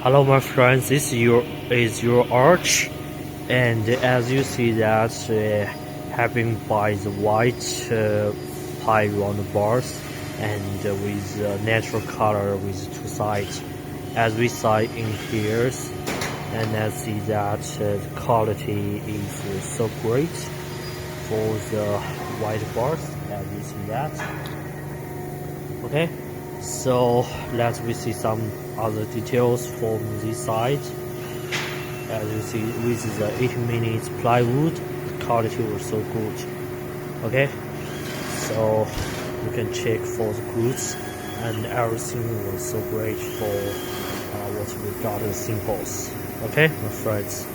Hello my friends, this is your arch, and as you see that having by the white pie round bars and with natural color with two sides as we saw in here, and I see that the quality is so great for the white bars as you see that. Okay, so let's we see some other details from this side. As you see, with the 18 minutes plywood, the quality was so good. Okay, so you can check for the goods, and everything was so great for what we got as simples. Okay, my friends.